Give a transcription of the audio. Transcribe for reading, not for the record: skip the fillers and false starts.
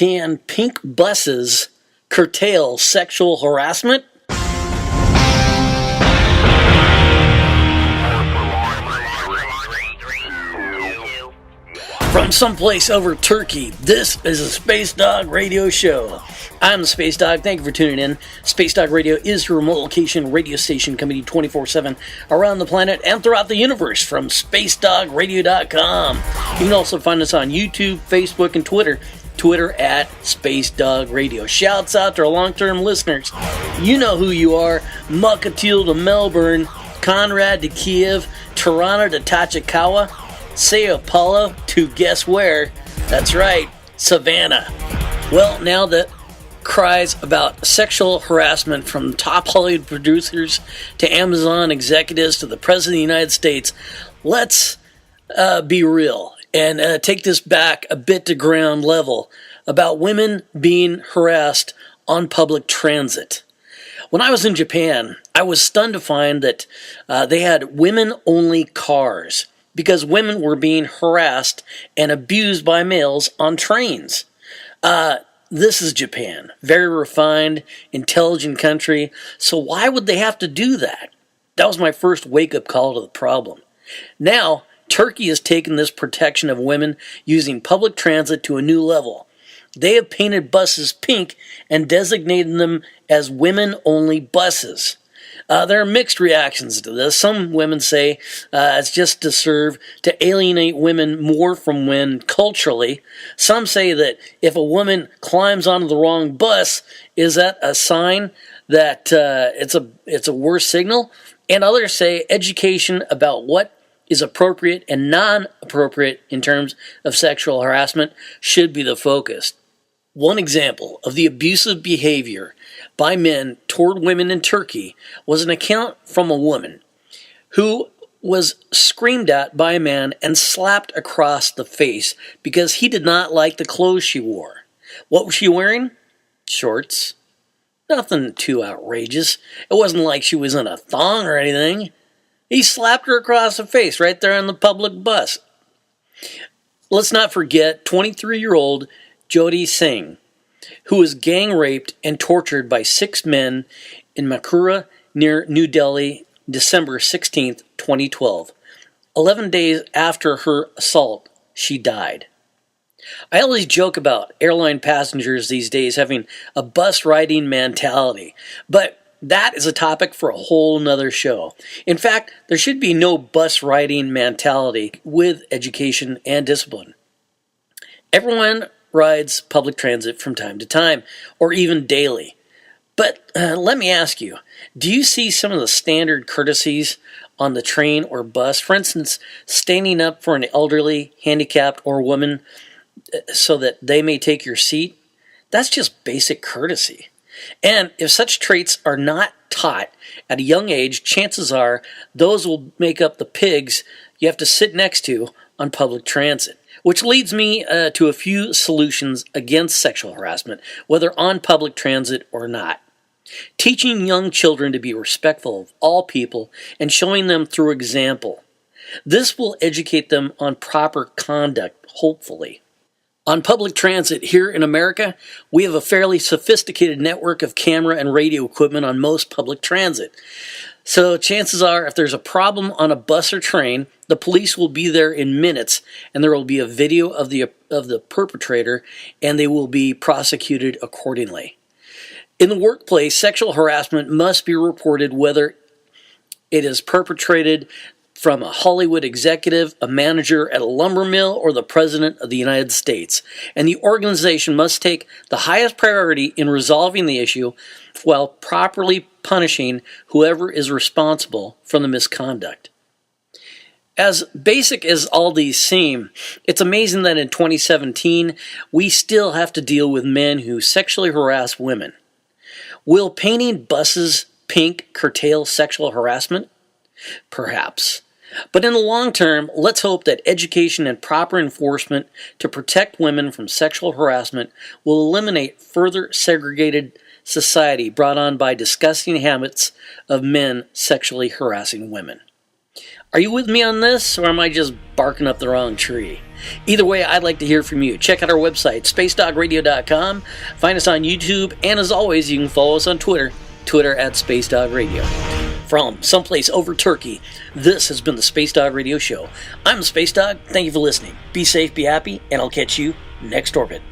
Can pink buses curtail sexual harassment? From someplace over Turkey, this is a Space Dog Radio Show. I'm the Space Dog. Thank you for tuning in. Space Dog Radio is your remote location radio station coming 24/7 around the planet and throughout the universe from SpaceDogRadio.com. You can also find us on YouTube, Facebook, and Twitter. Twitter at Space Dog Radio. Shouts out to our long-term listeners. You know who you are. Mukilteo to Melbourne, Conrad to Kiev, Toronto to Tachikawa, Sao Paulo to guess where? That's right, Savannah. Well, now that cries about sexual harassment from top Hollywood producers to Amazon executives to the President of the United States, let's be real and take this back a bit to ground level about women being harassed on public transit. When I was in Japan, I was stunned to find that they had women-only cars because women were being harassed and abused by males on trains. This is Japan. Very refined, intelligent country. So why would they have to do that? That was my first wake-up call to the problem. Now, Turkey has taken this protection of women using public transit to a new level. They have painted buses pink and designated them as women-only buses. There are mixed reactions to this. Some women say it's just to serve to alienate women more from men culturally. Some say that if a woman climbs onto the wrong bus, is that a sign that it's a worse signal? And others say education about what is appropriate and non-appropriate in terms of sexual harassment should be the focus. One example of the abusive behavior by men toward women in Turkey was an account from a woman who was screamed at by a man and slapped across the face because he did not like the clothes she wore. What was she wearing? Shorts. Nothing too outrageous. It wasn't like she was in a thong or anything. He slapped her across the face right there on the public bus. Let's not forget 23-year-old Jyoti Singh, who was gang raped and tortured by 6 men in Mathura near New Delhi, December 16, 2012. 11 days after her assault, she died. I always joke about airline passengers these days having a bus riding mentality, but that is a topic for a whole nother show. In fact, there should be no bus riding mentality with education and discipline. Everyone rides public transit from time to time, or even daily. But let me ask you, do you see some of the standard courtesies on the train or bus? For instance, standing up for an elderly, handicapped, or woman so that they may take your seat? That's just basic courtesy. And if such traits are not taught at a young age, chances are those will make up the pigs you have to sit next to on public transit. Which leads me to a few solutions against sexual harassment, whether on public transit or not. Teaching young children to be respectful of all people and showing them through example. This will educate them on proper conduct, hopefully. On public transit here in America, we have a fairly sophisticated network of camera and radio equipment on most public transit. So chances are, if there's a problem on a bus or train, the police will be there in minutes, and there will be a video of the perpetrator, and they will be prosecuted accordingly. In the workplace, sexual harassment must be reported whether it is perpetrated from a Hollywood executive, a manager at a lumber mill, or the President of the United States. And the organization must take the highest priority in resolving the issue while properly punishing whoever is responsible for the misconduct. As basic as all these seem, it's amazing that in 2017, we still have to deal with men who sexually harass women. Will painting buses pink curtail sexual harassment? Perhaps. But in the long term, let's hope that education and proper enforcement to protect women from sexual harassment will eliminate further segregated society brought on by disgusting habits of men sexually harassing women. Are you with me on this, or am I just barking up the wrong tree? Either way, I'd like to hear from you. Check out our website, spacedogradio.com. Find us on YouTube, and as always, you can follow us on Twitter at Space Dog Radio. From someplace over Turkey, this has been the Space Dog Radio Show. I'm Space Dog. Thank you for listening. Be safe, be happy, and I'll catch you next orbit.